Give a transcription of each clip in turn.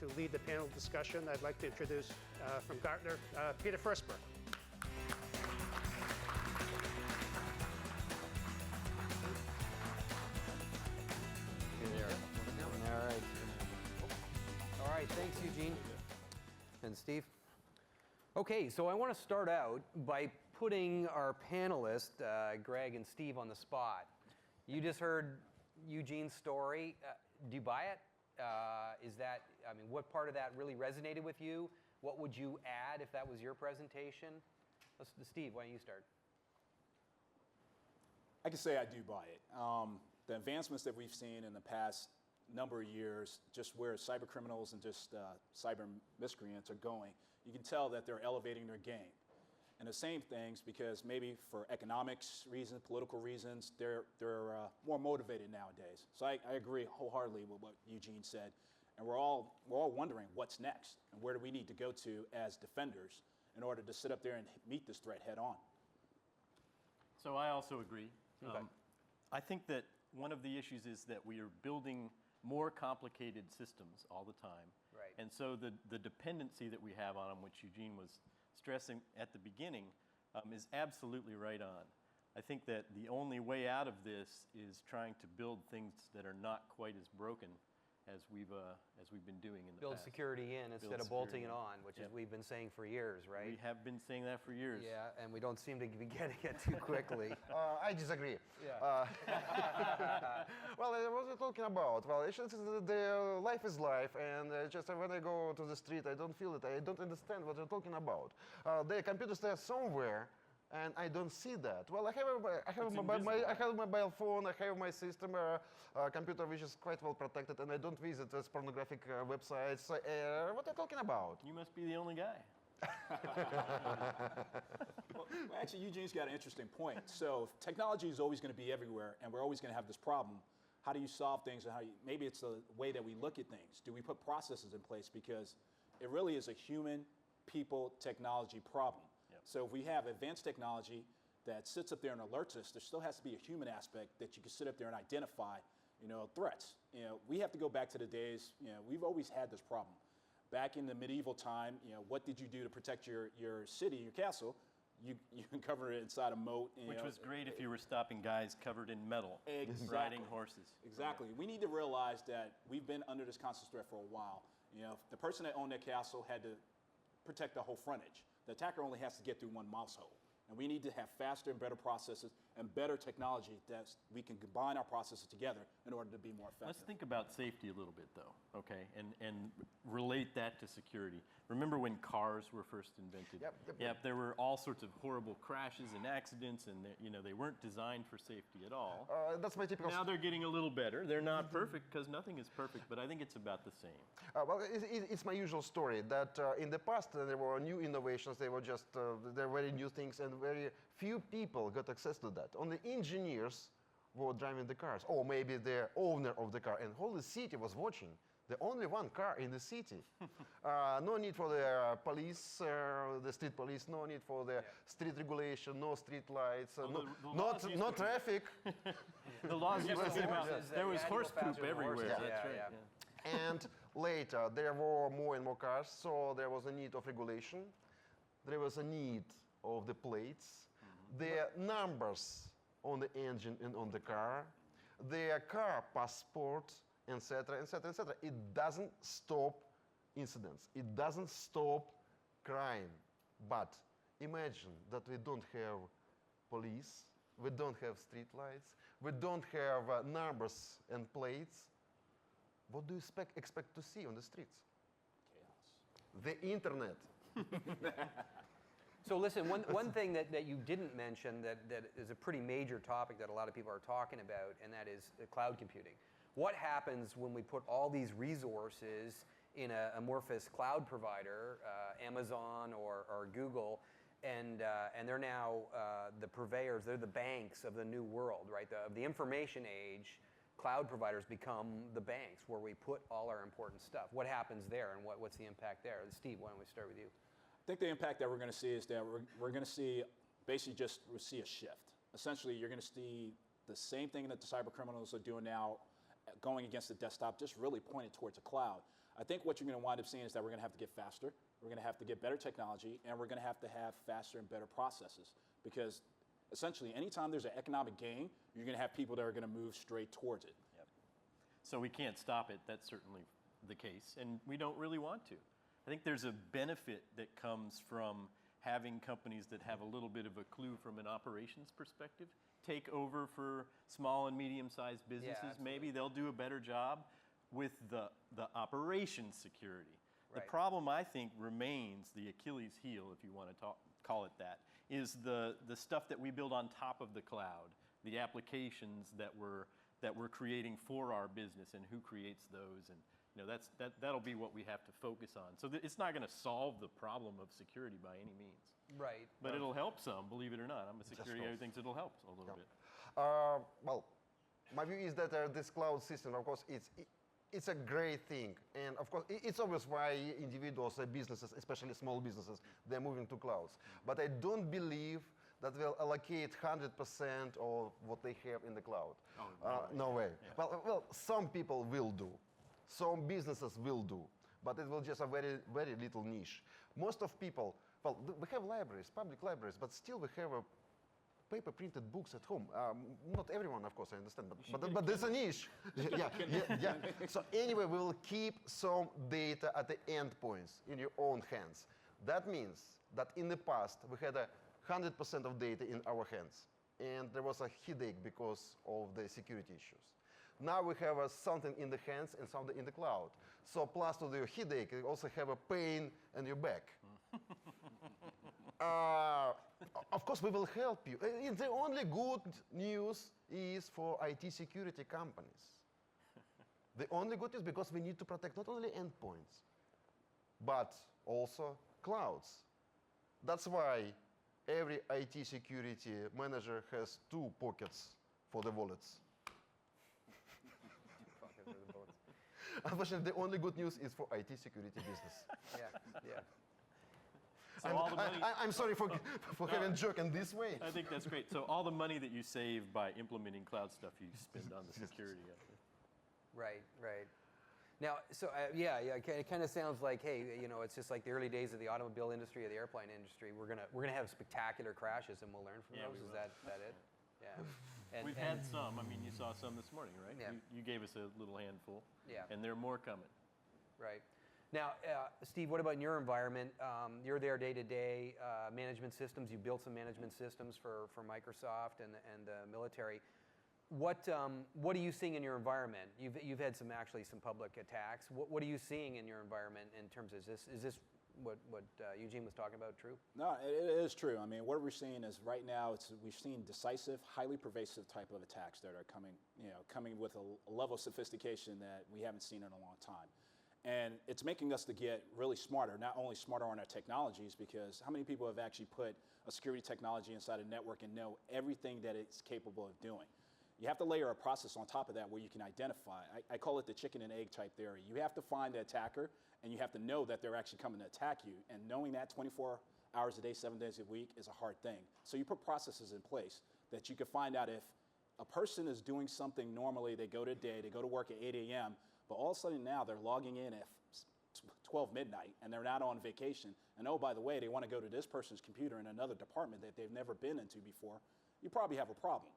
to lead the panel discussion, I'd like to introduce from Gartner, Peter Firstbrook. All right, thanks, Eugene and Steve. Okay, so I want to start out by putting our panelists, Greg and Steve, on the spot. You just heard Eugene's story. Do you buy it? What part of that really resonated with you? What would you add if that was your presentation? Steve, why don't you start? I can say I do buy it. The advancements that we've seen in the past number of years, just where cyber criminals and just cyber miscreants are going, you can tell that they're elevating their game. And the same things, because maybe for economics reasons, political reasons, they're more motivated nowadays. So I agree wholeheartedly with what Eugene said. And we're all wondering what's next and where do we need to go to as defenders in order to sit up there and meet this threat head on. So I also agree. Okay. I think that one of the issues is that we are building more complicated systems all the time. Right. And so the dependency that we have on them, which Eugene was stressing at the beginning, is absolutely right on. I think that the only way out of this is trying to build things that are not quite as broken as we've been doing in the Build past. security in instead of bolting it on, which is we've been saying for years, right? We have been saying that for years. Yeah, and we don't seem to be getting it too quickly. I disagree. Yeah. Well, what are you talking about? Well, it's just the life is life, and just when I go to the street, I don't feel it. I don't understand what you're talking about. The computer stays somewhere, and I don't see that. Well, I have a mobile phone, I have my system, computer which is quite well protected, and I don't visit those pornographic websites. What are you talking about? You must be the only guy. Well, actually, Eugene's got an interesting point. So if technology is always going to be everywhere, and we're always going to have this problem. How do you solve things, and maybe it's the way that we look at things. Do we put processes in place? Because it really is a human, people, technology problem. Yep. So if we have advanced technology that sits up there and alerts us, there still has to be a human aspect that you can sit up there and identify, threats. We have to go back to the days, we've always had this problem. Back in the medieval time, what did you do to protect your city, your castle? You cover it inside a moat. Which was great if you were stopping guys covered in metal, riding horses. Exactly. We need to realize that we've been under this constant threat for a while. The person that owned that castle had to protect the whole frontage. The attacker only has to get through one mouse hole. And we need to have faster and better processes and better technology that we can combine our processes together in order to be more effective. Let's think about safety a little bit, though, okay, and relate that to security. Remember when cars were first invented? Yep. There were all sorts of horrible crashes and accidents, and they weren't designed for safety at all. That's my typical. Now they're getting a little better. They're not perfect because nothing is perfect, but I think it's about the same. Well, it's my usual story that in the past there were new innovations. They were just they're very new things, and very few people got access to that. Only engineers were driving the cars, or maybe the owner of the car, and whole the city was watching. The only one car in the city. No need for the police, the street police. No need for the street regulation. No street lights. No traffic. The laws used to be about there was horse poop everywhere. That's right. Yeah. And later there were more and more cars, so there was a need of regulation. There was a need of the plates, the numbers on the engine and on the car, the car passport, etc., etc., etc. It doesn't stop incidents. It doesn't stop crime. But imagine that we don't have police, we don't have street lights, we don't have numbers and plates. What do you expect to see on the streets? Chaos. The internet. So listen, one thing that you didn't mention that is a pretty major topic that a lot of people are talking about, and that is cloud computing. What happens when we put all these resources in an amorphous cloud provider, Amazon or Google, and they're now the purveyors, they're the banks of the new world, right? Of the information age, cloud providers become the banks where we put all our important stuff. What happens there, and what's the impact there? Steve, why don't we start with you? I think the impact that we're going to see is that we're going to see basically we'll see a shift. Essentially, you're going to see the same thing that the cyber criminals are doing now, going against the desktop, just really pointed towards the cloud. I think what you're going to wind up seeing is that we're going to have to get faster, we're going to have to get better technology, and we're going to have faster and better processes. Because essentially, anytime there's an economic gain, you're going to have people that are going to move straight towards it. Yep. So we can't stop it. That's certainly the case, and we don't really want to. I think there's a benefit that comes from having companies that have a little bit of a clue from an operations perspective take over for small and medium-sized businesses. Maybe they'll do a better job with the operations security. The problem, I think, remains the Achilles heel, if you want to call it that, is the stuff that we build on top of the cloud, the applications that we're creating for our business and who creates those. And that'll be what we have to focus on. So it's not going to solve the problem of security by any means. Right. But it'll help some, believe it or not. I'm a security guy who thinks it'll help a little bit. Well, my view is that this cloud system, of course, it's a great thing. And of course, it's obvious why individuals, businesses, especially small businesses, they're moving to clouds. But I don't believe that will allocate 100% of what they have in the cloud. No way. Yeah. Well, some people will do. Some businesses will do. But it will just a very, very little niche. Most of people, well, we have libraries, public libraries, but still we have paper printed books at home. Not everyone, of course, I understand, but there's a niche. yeah. So anyway, we will keep some data at the endpoints in your own hands. That means that in the past, we had 100% of data in our hands. And there was a headache because of the security issues. Now we have something in the hands and something in the cloud. So plus to the headache, you also have a pain in your back. Of course, we will help you. The only good news is for IT security companies. The only good news, because we need to protect not only endpoints, but also clouds. That's why every IT security manager has 2 pockets for the wallets. Unfortunately, the only good news is for IT security business. Yeah. So all the money, I'm sorry for having a joke in this way. I think that's great. So all the money that you save by implementing cloud stuff, you spend on the security of it. Right. Now, so it kind of sounds like, hey, it's just like the early days of the automobile industry or the airplane industry. We're gonna have spectacular crashes, and we'll learn from those. Is that it? Yeah. We've had some. I mean, you saw some this morning, right? Yeah. You gave us a little handful. Yeah. And there are more coming. Right. Now, Steve, what about in your environment? You're there day to day, management systems. You built some management systems for Microsoft and the military. What are you seeing in your environment? You've had some public attacks. What are you seeing in your environment in terms of is this what Eugene was talking about true? No, it is true. I mean, what we're seeing is right now we've seen decisive, highly pervasive type of attacks that are coming with a level of sophistication that we haven't seen in a long time. And it's making us to get really smarter, not only smarter on our technologies, because how many people have actually put a security technology inside a network and know everything that it's capable of doing? You have to layer a process on top of that where you can identify. I call it the chicken and egg type theory. You have to find the attacker, and you have to know that they're actually coming to attack you. And knowing that 24 hours a day, 7 days a week is a hard thing. So you put processes in place that you can find out if a person is doing something normally, they go to work at 8 a.m., but all of a sudden now they're logging in at 12 midnight and they're not on vacation. And oh, by the way, they want to go to this person's computer in another department that they've never been into before. You probably have a problem.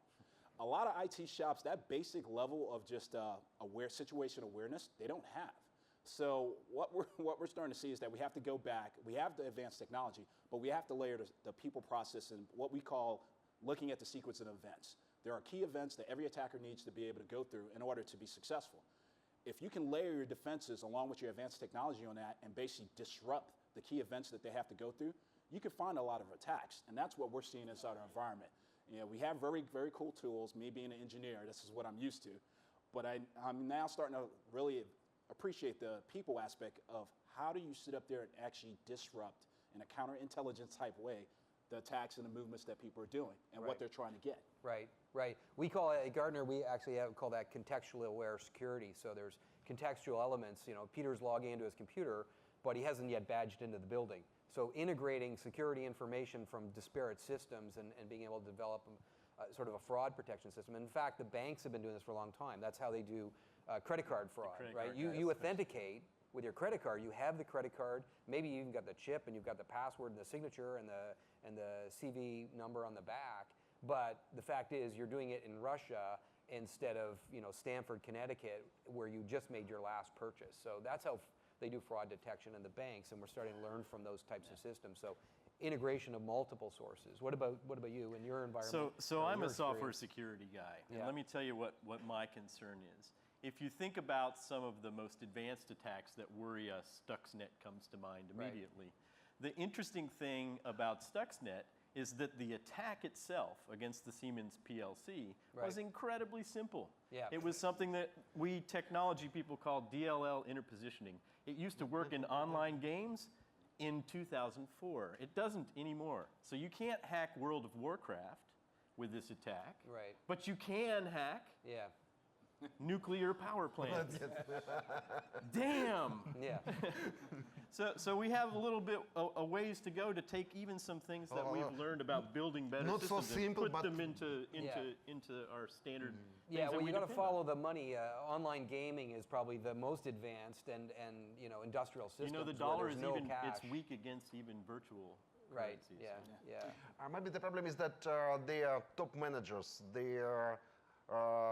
A lot of IT shops, that basic level of just situation awareness, they don't have. So what we're starting to see is that we have to go back. We have the advanced technology, but we have to layer the people process and what we call looking at the sequence of events. There are key events that every attacker needs to be able to go through in order to be successful. If you can layer your defenses along with your advanced technology on that and basically disrupt the key events that they have to go through, you can find a lot of attacks. And that's what we're seeing inside our environment. We have very, very cool tools. Me being an engineer, this is what I'm used to. But I'm now starting to really appreciate the people aspect of how do you sit up there and actually disrupt in a counterintelligence type way the attacks and the movements that people are doing and what they're trying to get. Right. We call it, at Gartner, we actually call that contextually aware security. So there's contextual elements. Peter's logging into his computer, but he hasn't yet badged into the building. So integrating security information from disparate systems and being able to develop sort of a fraud protection system. In fact, the banks have been doing this for a long time. That's how they do credit card fraud, right? You authenticate with your credit card. You have the credit card, maybe you even got the chip and you've got the password and the signature and the CV number on the back. But the fact is, you're doing it in Russia instead of Stamford, Connecticut, where you just made your last purchase. So that's how they do fraud detection in the banks, and we're starting to learn from those types of systems. So integration of multiple sources. What about you in your environment? So I'm a software experience? security guy, and Yeah. let me tell you what my concern is. If you think about some of the most advanced attacks that worry us, Stuxnet comes to mind Right. immediately. The interesting thing about Stuxnet is that the attack itself against the Siemens PLC was Right. incredibly simple. Yeah. It was something that we technology people call DLL interpositioning. It used to work in online games in 2004. It doesn't anymore. So you can't hack World of Warcraft with this attack, Right. but you can hack Yeah. nuclear power plants. Damn! Yeah. So we have a little bit a ways to go to take even some things that we've learned about building better Not so systems simple, and put but- them into Yeah. our standard. Yeah, things that well, we you got to depend on. follow the money. Online gaming is probably the most advanced and industrial systems. You know, the where dollar there's is no even cash. it's weak against even virtual Right. currencies. Yeah. Maybe the problem is that they are top managers. They are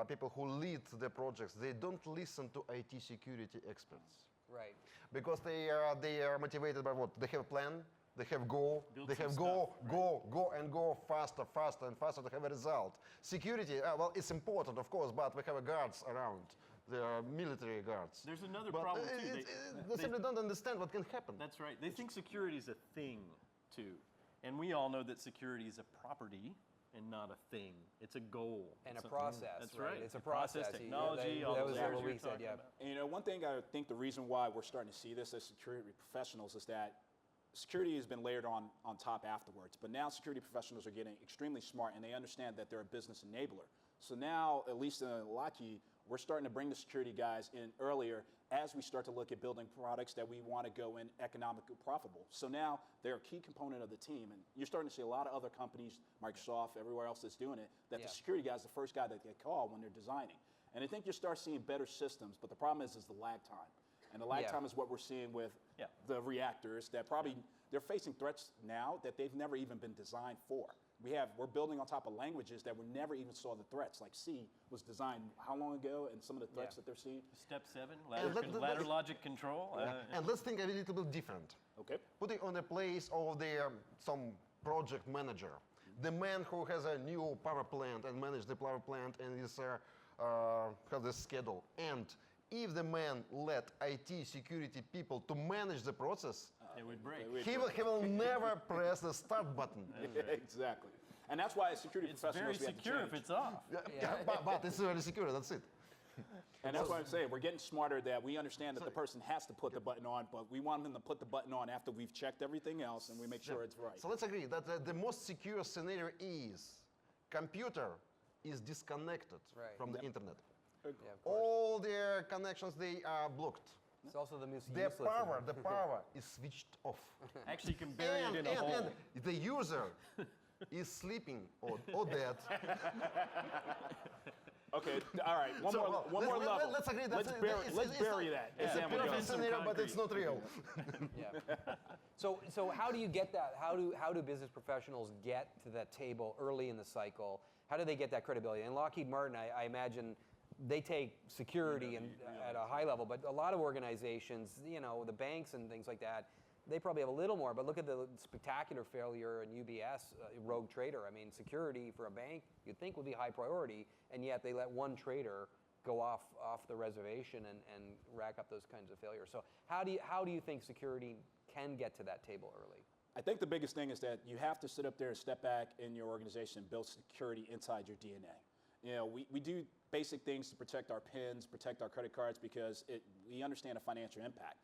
people who lead the projects. They don't listen to IT security experts Right. because they are motivated by what? They have a plan. They have go. Build They some have stuff, go faster and faster to have a result. Security, well, it's important, of course, but we have guards around. There are military guards. There's another But problem too. they simply don't understand what can happen. That's right. They think security is a thing too, and we all know that security is a property and not a thing. It's a goal. And a It's process. That's right. right. It's a process, process. technology, That all was those what areas we you're said. talking Yeah. about. And one thing I think the reason why we're starting to see this as security professionals is that security has been layered on top afterwards. But now security professionals are getting extremely smart, and they understand that they're a business enabler. So now, at least in Lockheed, we're starting to bring the security guys in earlier as we start to look at building products that we want to go in economically profitable. So now they're a key component of the team. And you're starting to see a lot of other companies, Microsoft, everywhere else that's doing it, that Yeah. the security guy is the first guy that they call when they're designing. And I think you start seeing better systems, but the problem is the lag time. And the lag Yeah. time is what we're seeing with Yeah. the reactors that probably, they're facing threats now that they've never even been designed for. We're building on top of languages that we never even saw the threats. Like C was designed how long ago, and some of the threats Yeah. that they're seeing. Step 7, And ladder logic control. And let's think a little bit different. Okay. Putting on the place of some project manager, the man who has a new power plant and manage the power plant and is has the schedule. And if the man let IT security people to manage the process, It would break. he will never press the start button. Exactly. And that's why as security It's very professionals, we have to secure if change. it's off. But it's very secure. That's it. And that's why I'm saying we're getting smarter that we understand that the person has to put the button on, but we want them to put the button on after we've checked everything else and we make sure it's right. So let's agree that the most secure scenario is computer is disconnected Right. from the internet. Yeah, of course. All their connections they are blocked. It's also the most The useless. power is switched off. Actually, you can bury it in a hole. And the user is sleeping or dead. Okay, all right, one more level. Let's agree. Let's bury that. It's and a then we'll go. perfect scenario, but it's not real. Yeah. So how do you get that? How do business professionals get to that table early in the cycle? How do they get that credibility? And Lockheed Martin, I imagine, they take security at a high level, but a lot of organizations, the banks and things like that, they probably have a little more. But look at the spectacular failure in UBS, rogue trader. I mean, security for a bank you'd think would be high priority, and yet they let one trader go off the reservation and rack up those kinds of failures. So how do you think security can get to that table early? I think the biggest thing is that you have to sit up there and step back in your organization and build security inside your DNA. We do basic things to protect our PINs, protect our credit cards, because we understand the financial impact.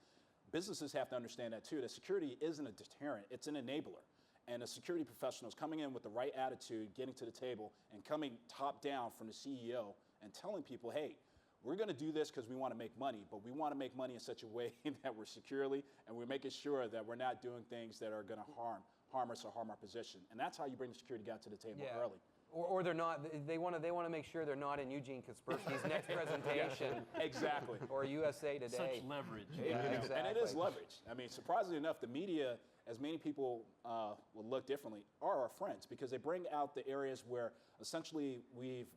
Businesses have to understand that too, that security isn't a deterrent, it's an enabler. And the security professionals coming in with the right attitude, getting to the table, and coming top down from the CEO and telling people, hey, we're going to do this because we want to make money, but we want to make money in such a way that we're securely, and we're making sure that we're not doing things that are going to harm us or harm our position. And that's how you bring the security guy to the table early. Or they're not. They want to make sure they're not in Eugene Kaspersky's next presentation. Exactly. Or USA Today. Such leverage. Yeah, exactly. And it is leverage. I mean, surprisingly enough, the media, as many people will look differently, are our friends because they bring out the areas where essentially we've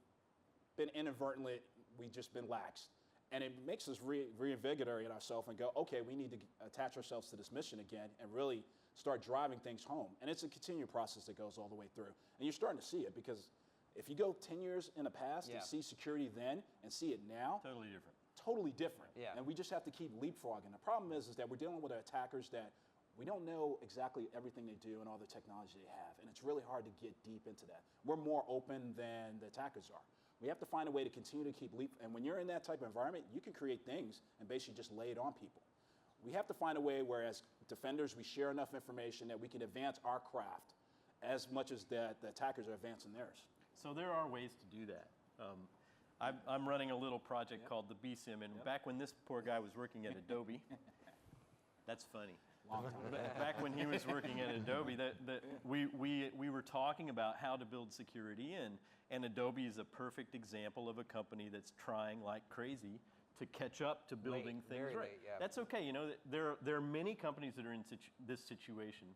been inadvertently, we've just been lax. And it makes us reinvigorate ourselves and go, okay, we need to attach ourselves to this mission again and really start driving things home. And it's a continued process that goes all the way through. And you're starting to see it because if you go 10 years in the past and see security then and see it now, Totally different. totally different. Yeah. And we just have to keep leapfrogging. The problem is that we're dealing with attackers that we don't know exactly everything they do and all the technology they have. And it's really hard to get deep into that. We're more open than the attackers are. We have to find a way to continue to keep and when you're in that type of environment, you can create things and basically just lay it on people. We have to find a way where as defenders, we share enough information that we can advance our craft as much as the attackers are advancing theirs. So there are ways to do that. I'm running a little project called the BSIM, and back when this poor guy was working at Adobe, that's funny. Long time ago. Back when he was working at Adobe, we were talking about how to build security in, and Adobe is a perfect example of a company that's trying like crazy to catch up to building things very right. late, yeah. That's okay. You know, there are many companies that are in this situation.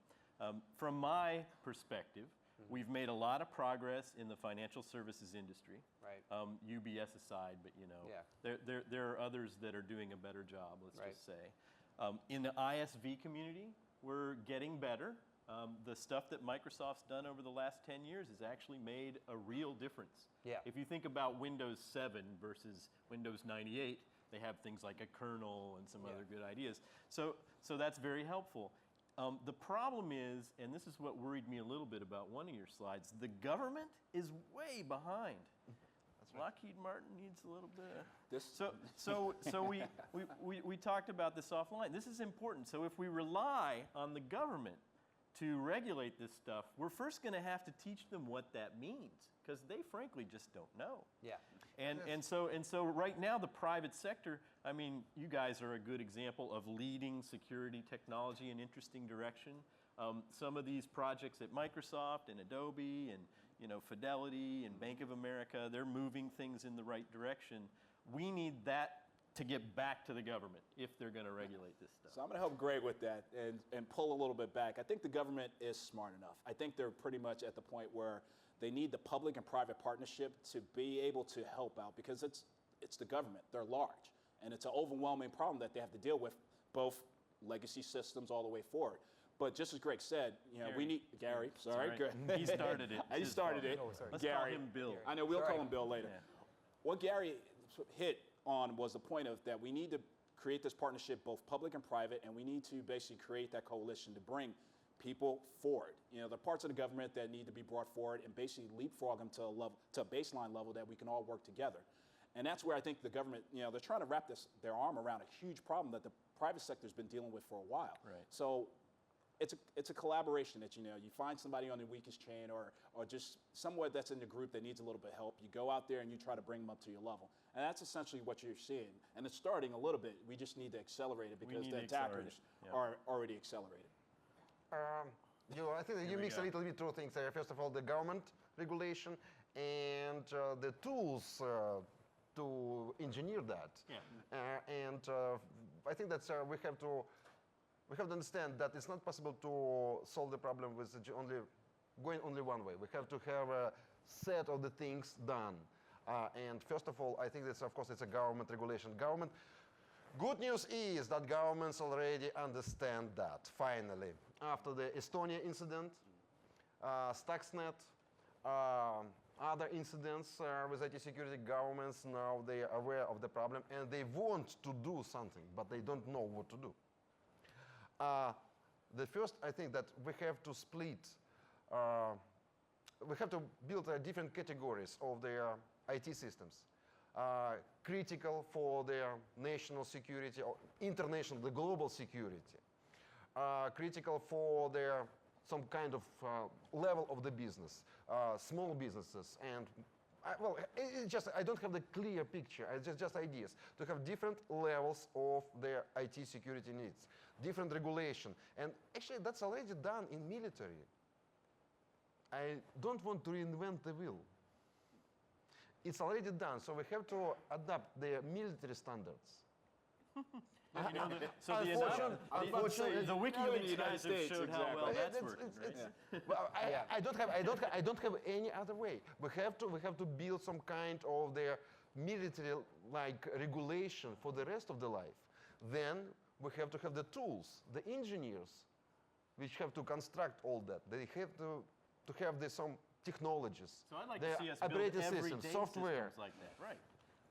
From my perspective, we've made a lot of progress in the financial services industry. Right. UBS aside, but you know, there are others that are doing a better job. Let's just say. In the ISV community, we're getting better. The stuff that Microsoft's done over the last 10 years has actually made a real difference. Yeah. If you think about Windows 7 versus Windows 98, they have things like a kernel and some other good ideas. So that's very helpful. The problem is, and this is what worried me a little bit about one of your slides, the government is way behind. Lockheed Martin needs a little bit. So we talked about this offline. This is important. So if we rely on the government to regulate this stuff, we're first going to have to teach them what that means because they frankly just don't know. Yeah. And so right now the private sector, I mean, you guys are a good example of leading security technology in interesting direction. Some of these projects at Microsoft and Adobe and Fidelity and Bank of America, they're moving things in the right direction. We need that to get back to the government if they're going to regulate this stuff. So I'm going to help Greg with that and pull a little bit back. I think the government is smart enough. I think they're pretty much at the point where they need the public and private partnership to be able to help out because it's the government. They're large. And it's an overwhelming problem that they have to deal with, both legacy systems all the way forward. But just as Greg said, we need Gary. Sorry, right. good. He started it. He started it. Let's Gary. call him Bill. I know we'll call him Bill later. Yeah. What Gary hit on was the point of that we need to create this partnership, both public and private, and we need to basically create that coalition to bring people forward. The parts of the government that need to be brought forward and basically leapfrog them to a baseline level that we can all work together. And that's where I think the government, they're trying to wrap their arm around a huge problem that the private sector's been dealing with for a while. Right. So it's a collaboration that, you find somebody on the weakest chain or just someone that's in the group that needs a little bit of help. You go out there and you try to bring them up to your level. And that's essentially what you're seeing. And it's starting a little bit. We just need to accelerate it because the attackers are already accelerated. I think that you mix a little bit two things there. First of all, the government regulation and the tools to engineer that. Yeah. I think that we have to understand that it's not possible to solve the problem with going only one way. We have to have a set of the things done. And first of all, I think that's, of course, it's a government regulation. Good news is that governments already understand that, finally. After the Estonia incident, Stuxnet, other incidents with IT security, governments now they are aware of the problem and they want to do something, but they don't know what to do. The first, I think that we have to split, we have to build different categories of their IT systems. Critical for their national security or international, the global security. Critical for their some kind of level of the business, small businesses, and I don't have the clear picture. It's just ideas to have different levels of their IT security needs, different regulation, and actually that's already done in military. I don't want to reinvent the wheel. It's already done, so we have to adapt the military standards. So the WikiLeaks guys have showed how well that's working, right? Well, I don't have any other way. We have to build some kind of the military like regulation for the rest of the life. Then we have to have the tools, the engineers, which have to construct all that. They have to have some technologies. So I'd like the to see us build operating everyday systems, software. systems like that, right?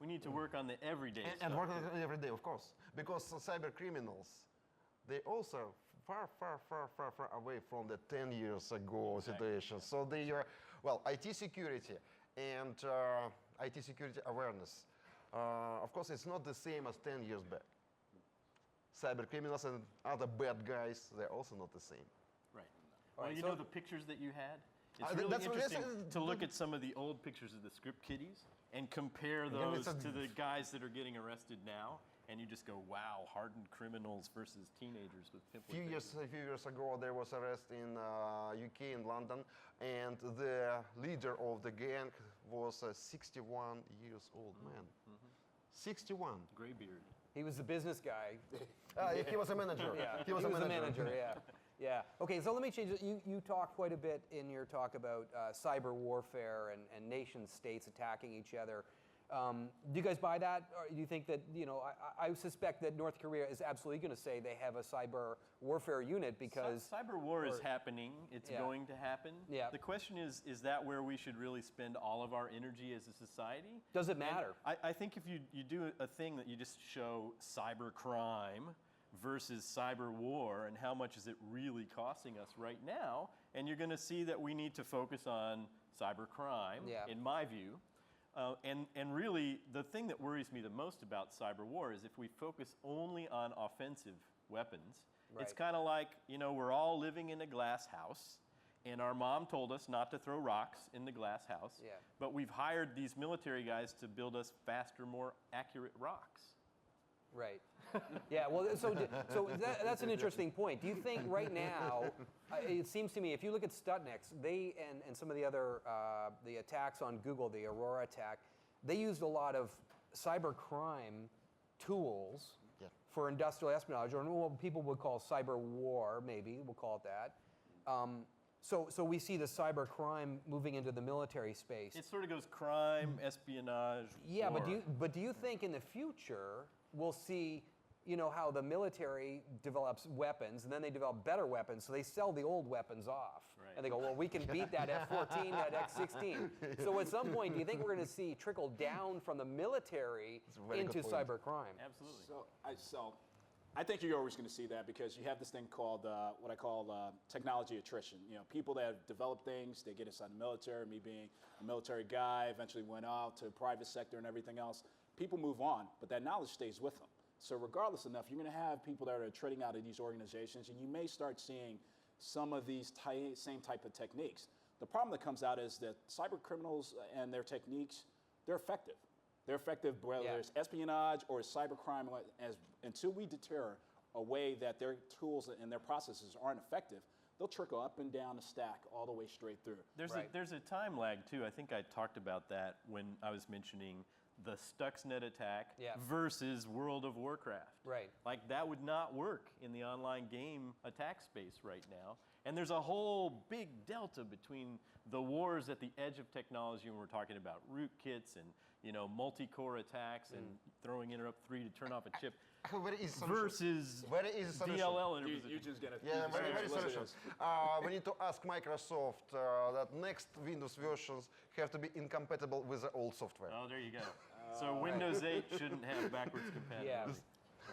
We need to work on the everyday stuff. And work on it every day, of course. Because cyber criminals, they also far away from the 10 years ago situation. So they are, well, IT security and IT security awareness. Of course, it's not the same as 10 years back. Cyber criminals and other bad guys, they're also not the same. Right. Well, right, you so know the pictures that you had? It's That's really what- interesting that's- to look at some of the old pictures of the script kiddies and compare those it's a- to the guys that are getting arrested now, and you just go, wow, hardened criminals versus teenagers with A pimple few years ago, there was arrest in UK, in London, and the leader of the gang was a 61 years old man. 61. Graybeard. He was the business guy. He was a manager. Yeah, He was a manager. manager. Yeah, yeah. Okay, so let me change it. You talked quite a bit in your talk about cyber warfare and nation states attacking each other. Do you guys buy that? Or do you think that, I suspect that North Korea is absolutely going to say they have a cyber warfare unit because... Cyber war is happening. It's going to happen. Yeah. The question is that where we should really spend all of our energy as a society? Does it matter? And I think if you do a thing that you just show cyber crime versus cyber war and how much is it really costing us right now, and you're going to see that we need to focus on cyber crime, in my view. And really, the thing that worries me the most about cyber war is if we focus only on offensive weapons, it's kind of like, we're all living in a glass house, and our mom told us not to throw rocks in the glass house, but we've hired these military guys to build us faster, more accurate rocks. Right. Yeah, well, so that's an interesting point. Do you think right now, it seems to me, if you look at Stuxnet, they and some of the other, the attacks on Google, the Aurora attack, they used a lot of cyber crime tools for industrial espionage, or what people would call cyber war, maybe, we'll call it that. So we see the cyber crime moving into the military space. It sort of goes crime, espionage, Yeah, war. but do you think in the future we'll see, how the military develops weapons and then they develop better weapons, so they sell the old weapons off. Right. And they go, well, we can beat that F-14, that X-16. So at some point, do you think we're going to see trickle down from the military into cyber crime? Absolutely. So I think you're always going to see that because you have this thing called what I call technology attrition. People that have developed things, they get inside the military. Me being a military guy, eventually went out to private sector and everything else. People move on, but that knowledge stays with them. So regardless enough, you're going to have people that are trading out of these organizations, and you may start seeing some of these same type of techniques. The problem that comes out is that cyber criminals and their techniques, they're effective. They're effective whether it's espionage or cybercrime. Until we deter a way that their tools and their processes aren't effective, they'll trickle up and down the stack all the way straight through. There's a time lag too. I think I talked about that when I was mentioning the Stuxnet attack versus World of Warcraft. Right. Like that would not work in the online game attack space right now. And there's a whole big delta between the wars at the edge of technology when we're talking about rootkits and multi-core attacks and throwing interrupt 3 to turn off a chip Very easy solution. versus Very easy solution. DLL interposition. You just get a Very solution. We need to ask Microsoft that next Windows versions have to be incompatible with the old software. Oh, there you go. So Windows 8 shouldn't have backwards compatibility.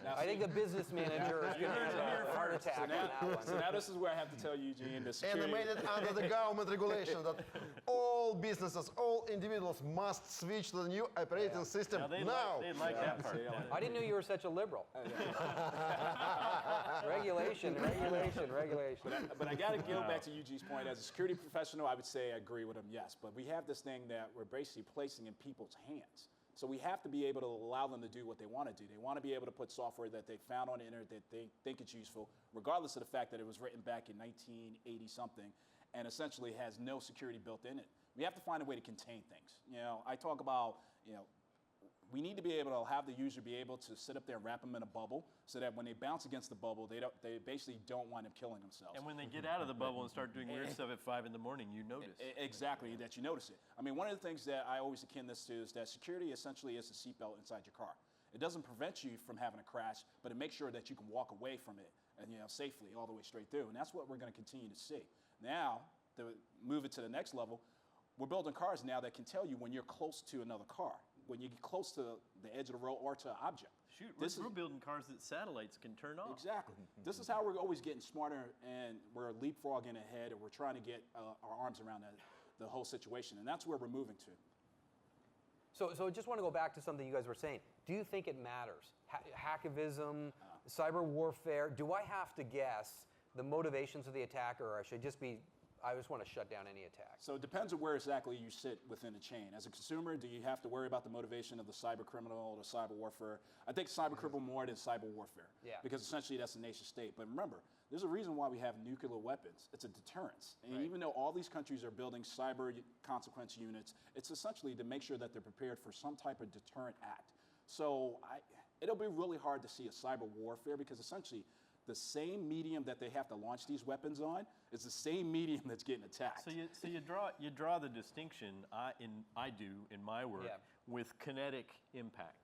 Now, I think the business manager is going to have a heart attack on that one. So now this is where I have to tell Eugene the And security. they made it under the government regulation that all businesses, all individuals must switch to the new operating system Now, they now. like that part. Yeah. I didn't know you were such a liberal. Regulation. But I got to go back to Eugene's point. As a security professional, I would say I agree with him, yes. But we have this thing that we're basically placing in people's hands. So we have to be able to allow them to do what they want to do. They want to be able to put software that they found on the internet that they think it's useful, regardless of the fact that it was written back in 1980-something. and essentially has no security built in it. We have to find a way to contain things. I talk about, we need to be able to have the user be able to sit up there and wrap them in a bubble so that when they bounce against the bubble, they basically don't wind up killing themselves. And when they get out of the bubble and start doing weird stuff at 5 in the morning, you notice. Exactly, that you notice it. I mean, one of the things that I always akin this to is that security essentially is a seatbelt inside your car. It doesn't prevent you from having a crash, but it makes sure that you can walk away from it and safely all the way straight through. And that's what we're going to continue to see. Now, to move it to the next level, we're building cars now that can tell you when you're close to another car, when you get close to the edge of the road or to an object. Shoot, we're building cars that satellites can turn off. Exactly. This is how we're always getting smarter, and we're leapfrogging ahead, and we're trying to get our arms around the whole situation, and that's where we're moving to. So I just want to go back to something you guys were saying. Do you think it matters? Hackivism, cyber warfare. Do I have to guess the motivations of the attacker, or I just want to shut down any attack? So it depends on where exactly you sit within the chain. As a consumer, do you have to worry about the motivation of the cyber criminal or the cyber warfare? I think cyber criminal more than cyber warfare. Yeah. Because essentially that's a nation state. But remember, there's a reason why we have nuclear weapons. It's a deterrence. And even though all these countries are building cyber consequence units, it's essentially to make sure that they're prepared for some type of deterrent act. So it'll be really hard to see a cyber warfare because essentially the same medium that they have to launch these weapons on is the same medium that's getting attacked. So you draw the distinction, I do in my work, with kinetic impact.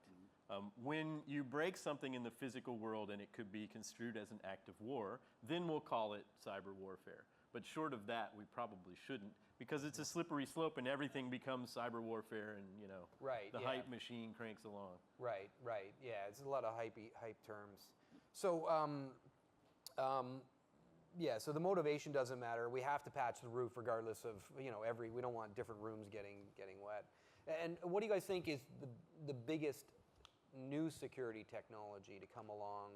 When you break something in the physical world and it could be construed as an act of war, then we'll call it cyber warfare. But short of that, we probably shouldn't, because it's a slippery slope and everything becomes cyber warfare, and the hype machine cranks along. Right. Yeah, it's a lot of hype terms. So, so the motivation doesn't matter. We have to patch the roof regardless of, we don't want different rooms getting wet. And what do you guys think is the biggest new security technology to come along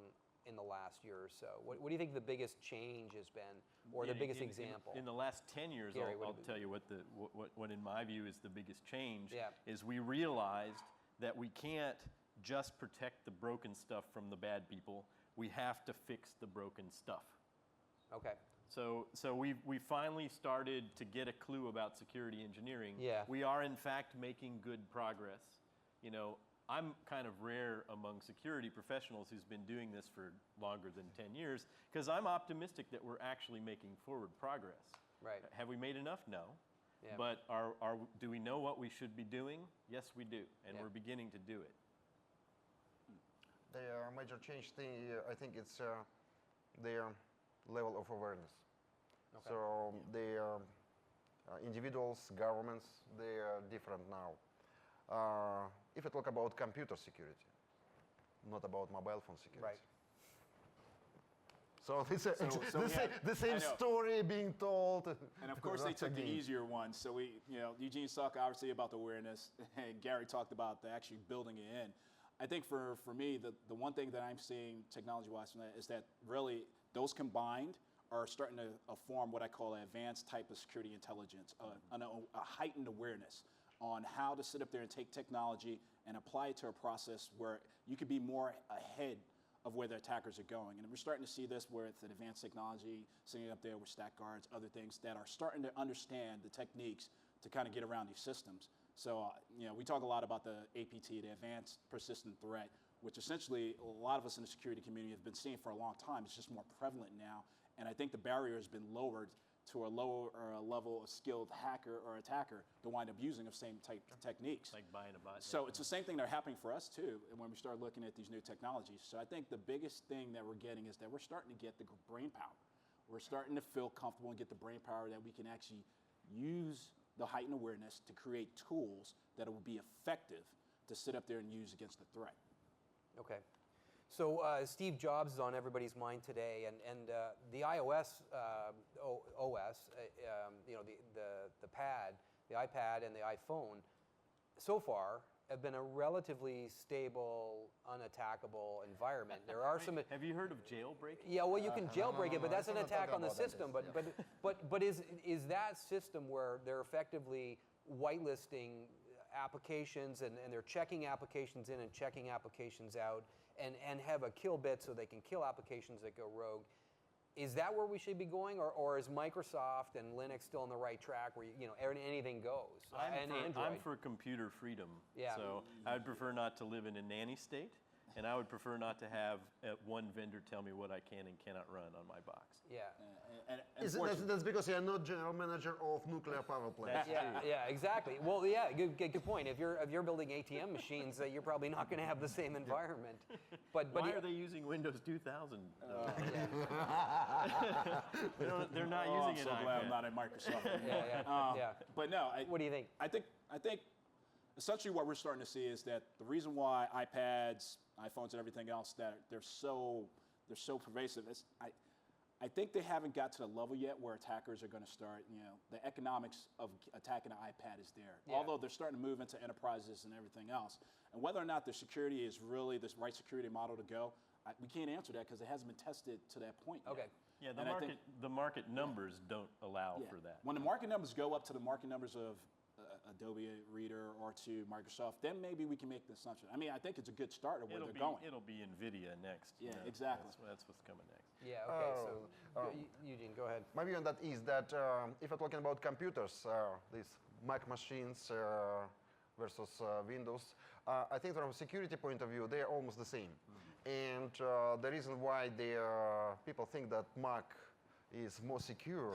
in the last year or so? What do you think the biggest change has been, or the biggest example? In the last 10 years, Gary, I'll tell you what in my view is the biggest change, Yeah. is we realized that we can't just protect the broken stuff from the bad people. We have to fix the broken stuff. Okay. So we finally started to get a clue about security engineering. Yeah. We are in fact making good progress. I'm kind of rare among security professionals who's been doing this for longer than 10 years, because I'm optimistic that we're actually making forward progress. Right. Have we made enough? No. Yeah. But do we know what we should be doing? Yes, we do, and we're beginning to do it. The major change thing, I think it's their level of awareness. Okay. So the individuals, governments, they are different now. If I talk about computer security, not about mobile phone security. Right. So the same I know. story being told. And of course, they took the easier one. So Eugene talked obviously about the awareness, and Gary talked about actually building it in. I think for me, the one thing that I'm seeing technology-wise from that is that really those combined are starting to form what I call an advanced type of security intelligence, a heightened awareness on how to sit up there and take technology and apply it to a process where you could be more ahead of where the attackers are going. And we're starting to see this where it's an advanced technology, sitting up there with stack guards, other things that are starting to understand the techniques to kind of get around these systems. So, we talk a lot about the APT, the Advanced Persistent Threat, which essentially a lot of us in the security community have been seeing for a long time. It's just more prevalent now. And I think the barrier has been lowered to a lower or a level of skilled hacker or attacker to wind up using the same type of techniques. Like buying a bot. So it's the same thing that's happening for us too, and when we start looking at these new technologies. So I think the biggest thing that we're getting is that we're starting to get the brain power. We're starting to feel comfortable and get the brain power that we can actually use the heightened awareness to create tools that will be effective to sit up there and use against the threat. Okay. So Steve Jobs is on everybody's mind today, and the iOS OS, the pad, the iPad, and the iPhone, so far have been a relatively stable, unattackable environment. There are some. Have you heard of jailbreaking? Yeah, well, you can jailbreak it, but that's an I'm not attack talking on the about that, system. yes, But is that system where they're effectively whitelisting applications and they're checking applications in and checking applications out and have a kill bit so they can kill applications that go rogue? Is that where we should be going, or is Microsoft and Linux still on the right track where anything goes? I'm for computer freedom. Yeah. So I would prefer not to live in a nanny state, and I would prefer not to have one vendor tell me what I can and cannot run on my box. Yeah. That's because you're not general manager of nuclear power plants. Yeah, exactly. Well, yeah, good point. If you're building ATM machines, you're probably not going to have the same environment. But why are they using Windows 2000? They're not using I'm so glad I'm not at Microsoft. Yeah. But no, What do you think? I think essentially what we're starting to see is that the reason why iPads, iPhones, and everything else that they're so pervasive is I think they haven't got to the level yet where attackers are going to start. The economics of attacking an iPad is there. Yeah. Although they're starting to move into enterprises and everything else, and whether or not the security is really the right security model to go, we can't answer that because it hasn't been tested to that point yet. Okay. Yeah, And the market numbers don't allow for that. When the market numbers go up to the market numbers of Adobe Reader or to Microsoft, then maybe we can make the assumption. I mean, I think it's a good start of where they're going. It'll be NVIDIA next. Yeah, exactly. That's what's coming next. Yeah, okay, Eugene, go ahead. My view on that is that if you're talking about computers, these Mac machines versus Windows, I think from a security point of view, they're almost the same. And the reason why people think that Mac is more secure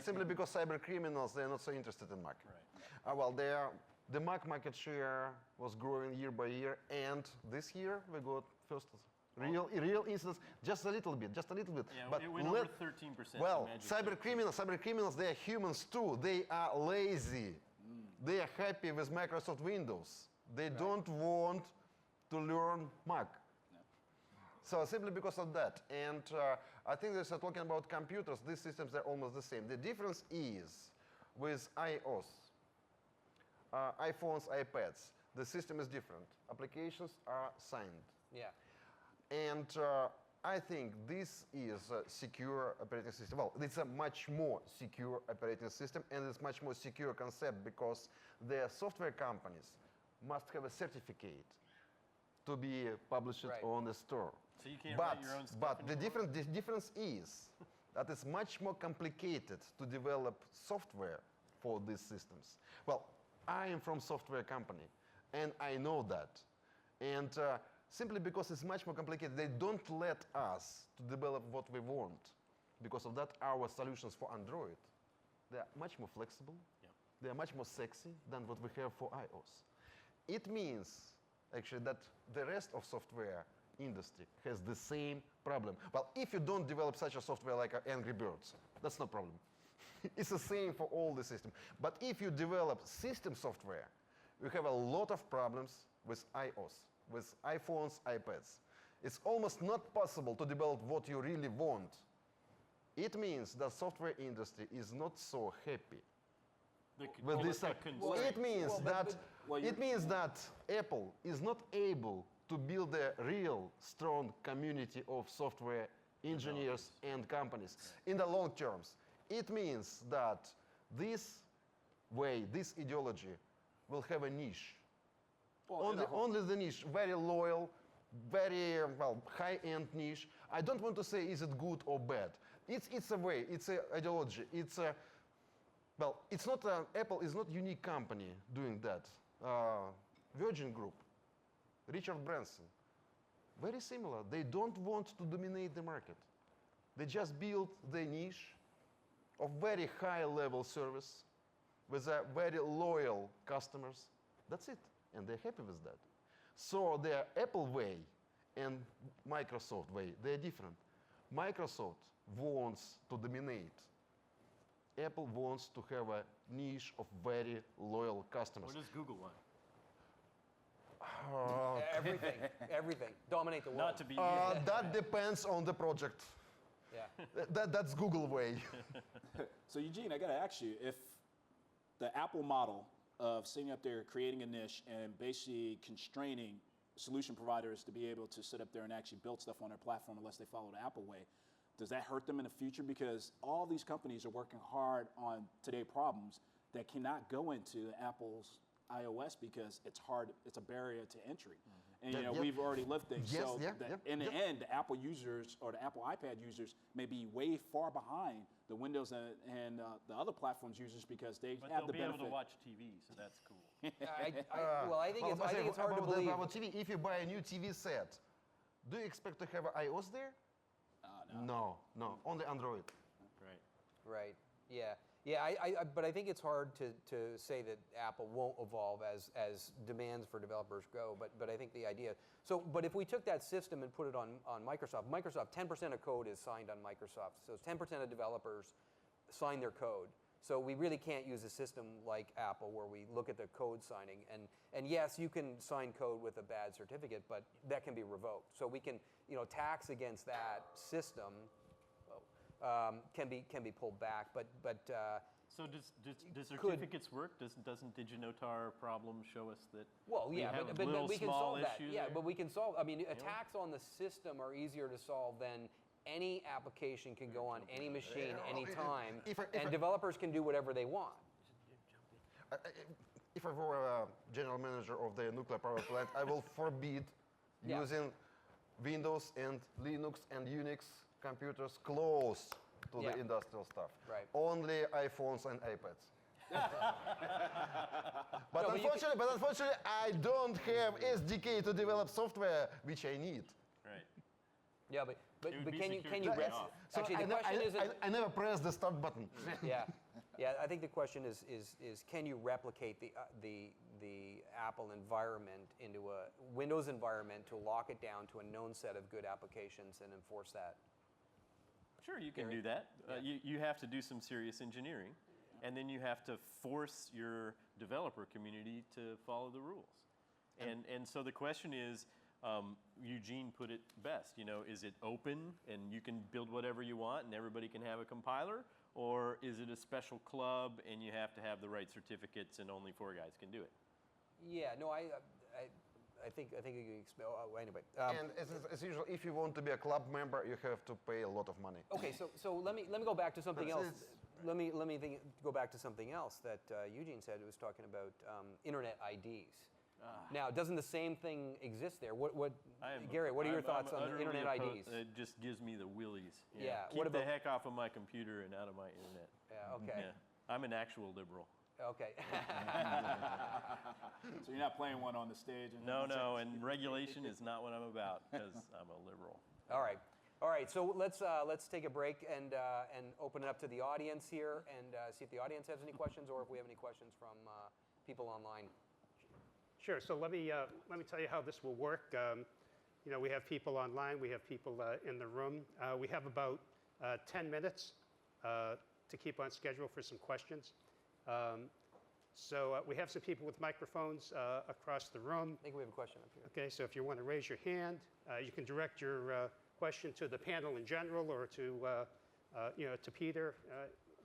simply because cyber criminals, they're not so interested in Mac. Right. Well, the Mac market share was growing year by year, and this year we got first real instance, just a little bit. Yeah, but it went over 13%. well, Magic cyber criminals, they are humans too. They are lazy. They are happy with Microsoft Windows. They don't want to learn Mac. So simply because of that. And I think they're talking about computers. These systems are almost the same. The difference is with iOS, iPhones, iPads, the system is different. Applications are signed. Yeah. And I think this is a secure operating system. Well, it's a much more secure operating system, and it's much more secure concept because the software companies must have a certificate to be published on the store. So you can't write your own stuff But the anymore? difference is that it's much more complicated to develop software for these systems. Well, I am from software company, and I know that. And simply because it's much more complicated, they don't let us to develop what we want. Because of that, our solutions for Android, they're much more flexible. Yep. They're much more sexy than what we have for iOS. It means, actually, that the rest of software industry has the same problem. Well, if you don't develop such a software like Angry Birds, that's no problem. It's the same for all the systems. But if you develop system software, you have a lot of problems with iOS, with iPhones, iPads. It's almost not possible to develop what you really want. It means the software industry is not so happy with this. It means that Apple is not able to build a real strong community of software engineers and companies in the long terms. It means that this way, this ideology will have a niche. Only the niche, very loyal, very high-end niche. I don't want to say is it good or bad. It's a way, it's an ideology. It's not Apple is not a unique company doing that. Virgin Group, Richard Branson, very similar. They don't want to dominate the market. They just build the niche of very high-level service with a very loyal customers. That's it, and they're happy with that. So the Apple way and Microsoft way, they're different. Microsoft wants to dominate. Apple wants to have a niche of very loyal customers. What does Google want? Everything. Dominate the world. Not to be That depends on the project. Yeah. That's Google way. So Eugene, I got to ask you, if the Apple model of sitting up there creating a niche and basically constraining solution providers to be able to sit up there and actually build stuff on their platform unless they follow the Apple way, does that hurt them in the future? Because all these companies are working hard on today's problems that cannot go into Apple's iOS because it's hard, it's a barrier to entry. And Yeah, yeah. we've already lived things. Yes, so yeah, that yeah, in the yeah. end, the Apple users or the Apple iPad users may be way far behind the Windows and the other platforms users because they But have they'll the be benefit. able to watch TV, so that's cool. Well, I think it's hard to believe. About TV, if you buy a new TV set, do you expect to have iOS there? No, only Android. Right. Right. Yeah. Yeah. But I think it's hard to say that Apple won't evolve as demands for developers grow. But I think the idea. So, but if we took that system and put it on Microsoft, 10% of code is signed on Microsoft. So 10% of developers sign their code. So we really can't use a system like Apple where we look at the code signing. And yes, you can sign code with a bad certificate, but that can be revoked. So we can, tax against that system can be pulled back. But So does certificates work? Doesn't DigiNotar problem show us that? well, we yeah, have but little we can small solve that. issue Yeah, there? but we can solve. I mean, attacks on the system are easier to solve than any application can go on any machine, anytime, and developers can do whatever they want. If I were a general manager of the nuclear power plant, I will forbid Yeah. using Windows and Linux and Unix computers close to Yeah. the industrial stuff. Right. Only iPhones and iPads. But, No, but you unfortunately, I don't have SDK to develop software, which I need. Right. Yeah, but It would be can you security rest? off. So Actually, the I, question isn't. I never press the start button. Yeah. I think the question is can you replicate the Apple environment into a Windows environment to lock it down to a known set of good applications and enforce that? Sure, you can Gary? do that. You have to do some serious engineering, and then you have to force your developer community to follow the rules. And so the question is, Eugene put it best, is it open and you can build whatever you want and everybody can have a compiler? Or is it a special club and you have to have the right certificates and only 4 guys can do it? Yeah, no, I think you can anyway. And as usual, if you want to be a club member, you have to pay a lot of money. Okay, so let me go back to something else. It's- Let me go back to something else that Eugene said. It was talking about internet IDs. Now, doesn't the same thing exist there? Gary, what are your thoughts on the utterly internet IDs? It just gives me the willies. Yeah, Keep what the about- heck off of my computer and out of my internet. Yeah, okay. Yeah. I'm an actual liberal. Okay. So you're not playing one on the stage. And No, and regulation is not what I'm about because I'm a liberal. All right. So let's take a break and open it up to the audience here and see if the audience has any questions or if we have any questions from people online. Sure. So let me tell you how this will work. We have people online. We have people in the room. We have about 10 minutes to keep on schedule for some questions. So we have some people with microphones across the room. I think we have a question up here. Okay, so if you want to raise your hand, you can direct your question to the panel in general or to Peter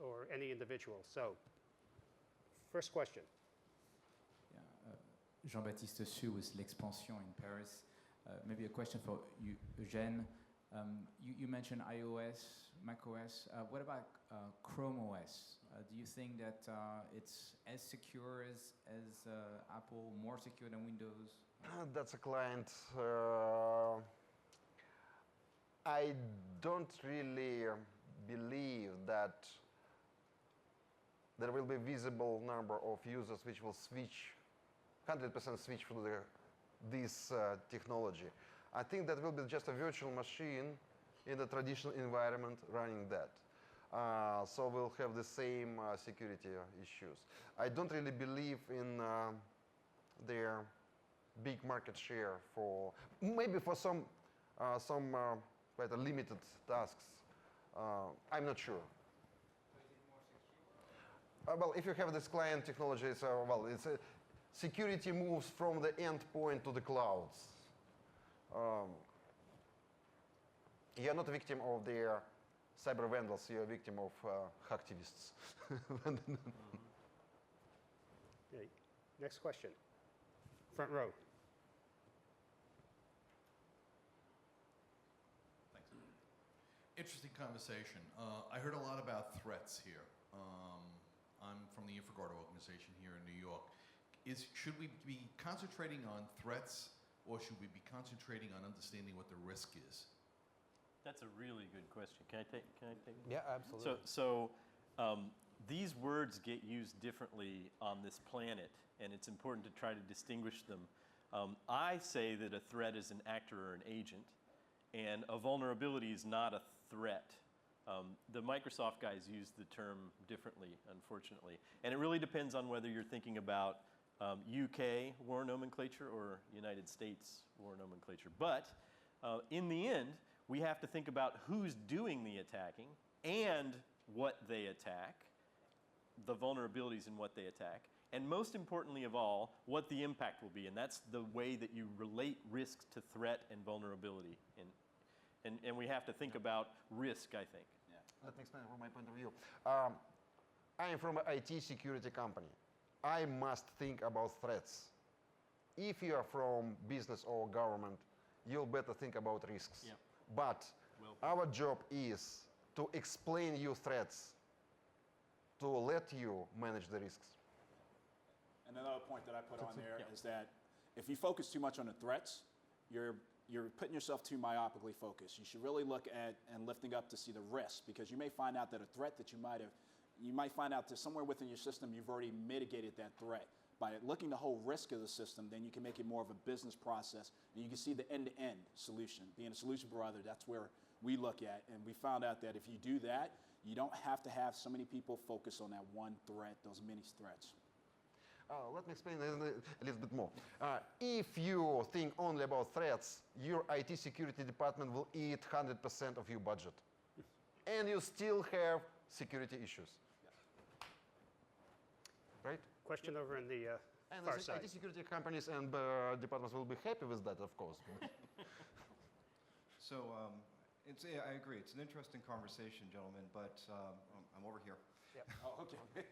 or any individual. So, first question. Jean-Baptiste Su with L'Expansion in Paris. Maybe a question for Eugene. You mentioned iOS, macOS. What about Chrome OS? Do you think that it's as secure as Apple, more secure than Windows? That's a client. I don't really believe that there will be a visible number of users which will switch, 100% switch to this technology. I think that will be just a virtual machine in the traditional environment running that. So we'll have the same security issues. I don't really believe in their big market share for, maybe for some quite a limited tasks. I'm not sure. Well, if you have this client technology, security moves from the endpoint to the clouds. You're not a victim of their cyber vandals, you're a victim of hacktivists. Okay. Next question. Front row. Thanks. Interesting conversation. I heard a lot about threats here. I'm from the InfraGard organization here in New York. Should we be concentrating on threats or should we be concentrating on understanding what the risk is? That's a really good question. Can I take it? Yeah, absolutely. These words get used differently on this planet, and it's important to try to distinguish them. I say that a threat is an actor or an agent, and a vulnerability is not a threat. The Microsoft guys use the term differently, unfortunately. And it really depends on whether you're thinking about UK war nomenclature or United States war nomenclature. But in the end, we have to think about who's doing the attacking and what they attack, the vulnerabilities in what they attack, and most importantly of all, what the impact will be. And that's the way that you relate risk to threat and vulnerability. And we have to think about risk, I think. Let me explain from my point of view. I am from an IT security company. I must think about threats. If you are from business or government, you'll better think about risks. Yep. But our job is to explain you threats, to let you manage the risks. And another point that I put on there is that if you focus too much on the threats, you're putting yourself too myopically focused. You should really look at and lifting up to see the risks, because you may find out that a threat that you might find out that somewhere within your system you've already mitigated that threat. By looking the whole risk of the system, then you can make it more of a business process, and you can see the end-to-end solution. Being a solution provider, that's where we look at, and we found out that if you do that, you don't have to have so many people focus on that one threat, those many threats. Let me explain a little bit more. If you think only about threats, your IT security department will eat 100% of your budget. And you still have security issues. Right? Question over in the And far the side. IT security companies and departments will be happy with that, of course. So I agree. It's an interesting conversation, gentlemen, but I'm over here. Oh, okay.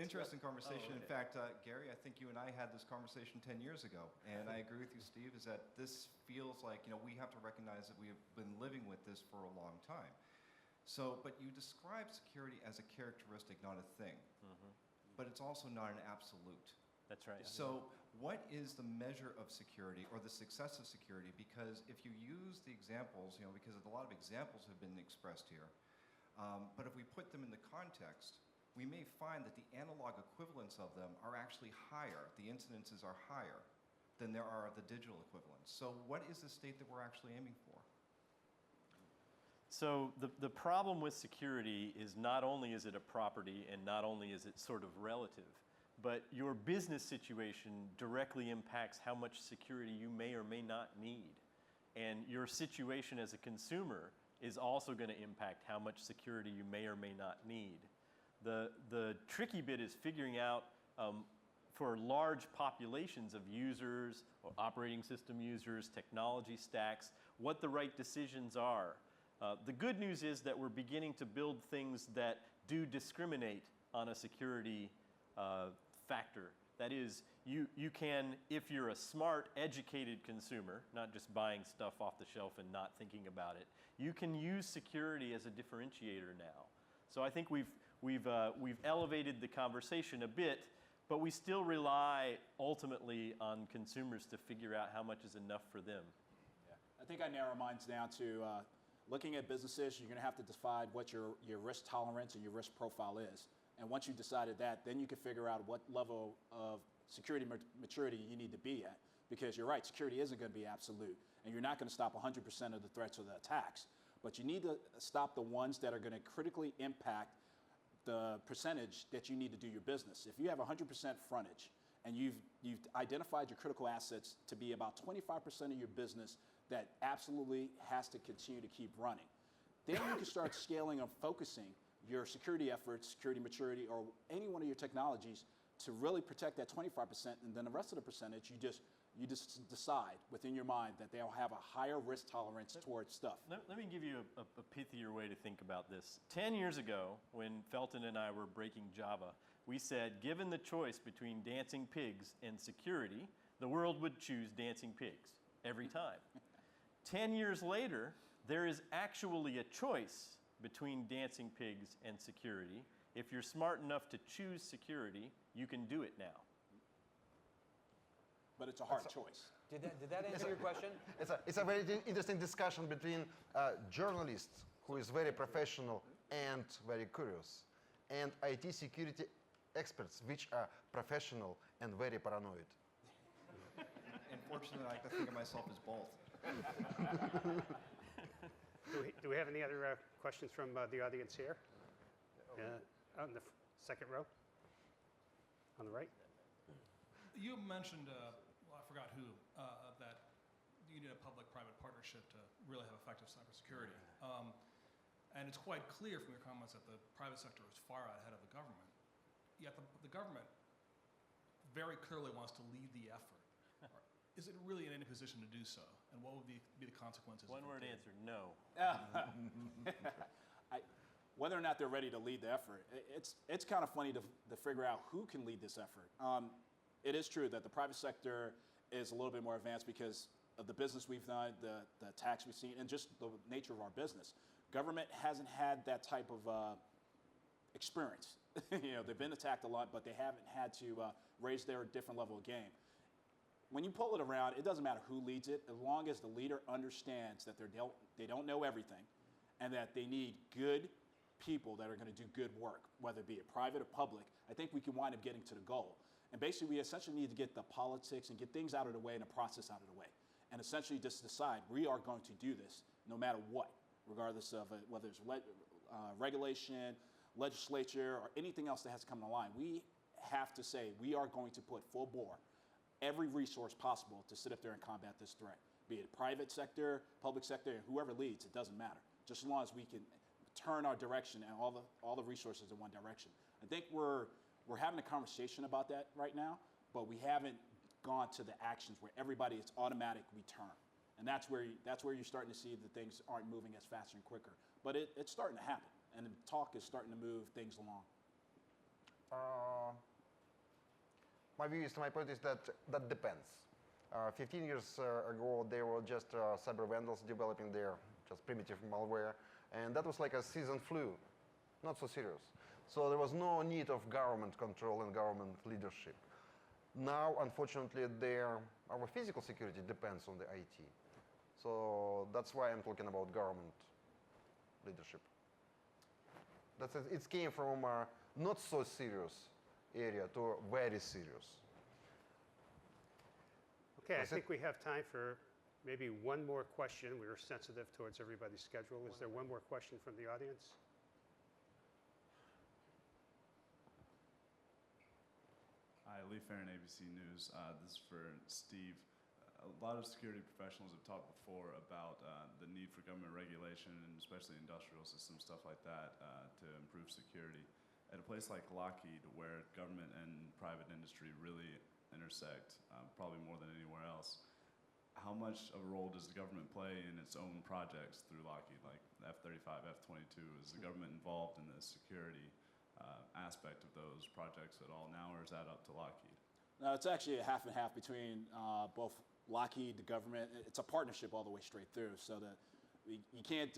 Interesting conversation. In fact, Gary, I think you and I had this conversation 10 years ago, and I agree with you, Steve, is that this feels like, we have to recognize that we have been living with this for a long time. So, but you describe security as a characteristic, not a thing. But it's also not an absolute. That's right. So what is the measure of security or the success of security? Because if you use the examples, because a lot of examples have been expressed here, but if we put them in the context, we may find that the analog equivalents of them are actually higher. The incidences are higher than there are of the digital equivalents. So what is the state that we're actually aiming for? So the problem with security is not only is it a property and not only is it sort of relative, but your business situation directly impacts how much security you may or may not need. And your situation as a consumer is also going to impact how much security you may or may not need. The tricky bit is figuring out for large populations of users, or operating system users, technology stacks, what the right decisions are. The good news is that we're beginning to build things that do discriminate on a security factor. That is, you can, if you're a smart, educated consumer, not just buying stuff off the shelf and not thinking about it, you can use security as a differentiator now. So I think we've elevated the conversation a bit, but we still rely ultimately on consumers to figure out how much is enough for them. Yeah. I think I narrow mine down to looking at businesses, you're going to have to decide what your risk tolerance and your risk profile is. And once you decided that, then you can figure out what level of security maturity you need to be at. Because you're right, security isn't going to be absolute. And you're not going to stop 100% of the threats or the attacks. But you need to stop the ones that are going to critically impact the percentage that you need to do your business. If you have 100% frontage and you've identified your critical assets to be about 25% of your business that absolutely has to continue to keep running, then you can start scaling and focusing your security efforts, security maturity, or any one of your technologies to really protect that 25%, and then the rest of the percentage, you just decide within your mind that they'll have a higher risk tolerance towards stuff. Let me give you a pithier way to think about this. 10 years ago, when Felton and I were breaking Java, we said, given the choice between dancing pigs and security, the world would choose dancing pigs every time. 10 years later, there is actually a choice between dancing pigs and security. If you're smart enough to choose security, you can do it now. But it's a hard choice. Did that answer your question? It's a very interesting discussion between a journalist who is very professional and very curious, and IT security experts, which are professional and very paranoid. Unfortunately, I like to think of myself as both. Do we have any other questions from the audience here? Out in the second row. On the right. You mentioned, well, I forgot who, that you need a public-private partnership to really have effective cybersecurity. And it's quite clear from your comments that the private sector is far out ahead of the government. Yet the government very clearly wants to lead the effort. Is it really in any position to do so? And what would be the consequences? One word answer, no. Whether or not they're ready to lead the effort, it's kind of funny to figure out who can lead this effort. It is true that the private sector is a little bit more advanced because of the business we've done, the attacks we've seen, and just the nature of our business. Government hasn't had that type of experience. They've been attacked a lot, but they haven't had to raise their different level of game. When you pull it around, it doesn't matter who leads it, as long as the leader understands that they don't know everything, and that they need good people that are going to do good work, whether it be private or public. I think we can wind up getting to the goal. And basically, we essentially need to get the politics and get things out of the way and the process out of the way. And essentially just decide we are going to do this no matter what, regardless of whether it's regulation, legislature, or anything else that has to come to line. We have to say we are going to put full bore every resource possible to sit up there and combat this threat, be it private sector, public sector, and whoever leads, it doesn't matter. Just as long as we can turn our direction and all the resources in one direction. I think we're having a conversation about that right now, but we haven't gone to the actions where everybody is automatic return. And that's where you're starting to see that things aren't moving as faster and quicker. But it's starting to happen, and the talk is starting to move things along. My point is that depends. 15 years ago, there were just cyber vandals developing their just primitive malware, and that was like a season flu, not so serious. So there was no need of government control and government leadership. Now, unfortunately, our physical security depends on the IT. So that's why I'm talking about government leadership. It came from a not so serious area to very serious. Okay, I think we have time for maybe one more question. We were sensitive towards everybody's schedule. Is there one more question from the audience? Hi, Lee Farron, ABC News. This is for Steve. A lot of security professionals have talked before about the need for government regulation, and especially industrial systems, stuff like that, to improve security. At a place like Lockheed, where government and private industry really intersect, probably more than anywhere else, how much of a role does the government play in its own projects through Lockheed, like F-35, F-22? Is the government involved in the security aspect of those projects at all now, or is that up to Lockheed? No, it's actually a half and half between both Lockheed, the government. It's a partnership all the way straight through, so that you can't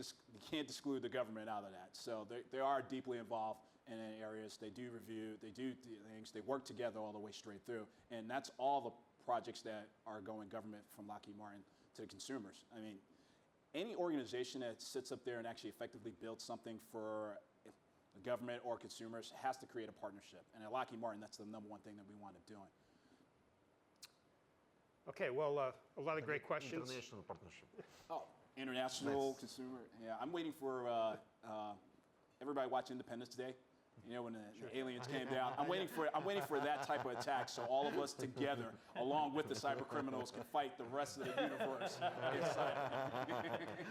exclude the government out of that. So they are deeply involved in areas. They do review, they do things, they work together all the way straight through. And that's all the projects that are going government from Lockheed Martin to the consumers. I mean, any organization that sits up there and actually effectively builds something for the government or consumers has to create a partnership. And at Lockheed Martin, that's the number one thing that we wind up doing. Okay, well, a lot of great questions. International partnership. Oh, international consumer. Yeah, I'm waiting for everybody watch Independence Day. You know, when the aliens came down. I'm waiting for that type of attack, so all of us together, along with the cyber criminals, can fight the rest of the universe.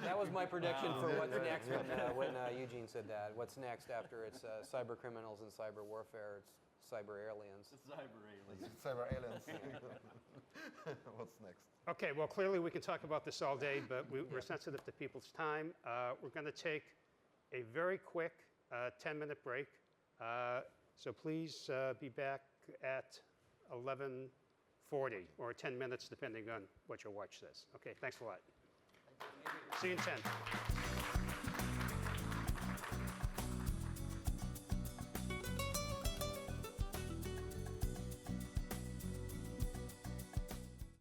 That was my prediction for what's next when Eugene said that. What's next after it's cyber criminals and cyber warfare? It's cyber aliens. The cyber aliens. Cyber aliens. What's next? Okay, well, clearly we can talk about this all day, but we're sensitive to people's time. We're going to take a very quick 10-minute break. So please be back at 11:40 or 10 minutes, depending on what your watch says. Okay, thanks a lot. See you in 10.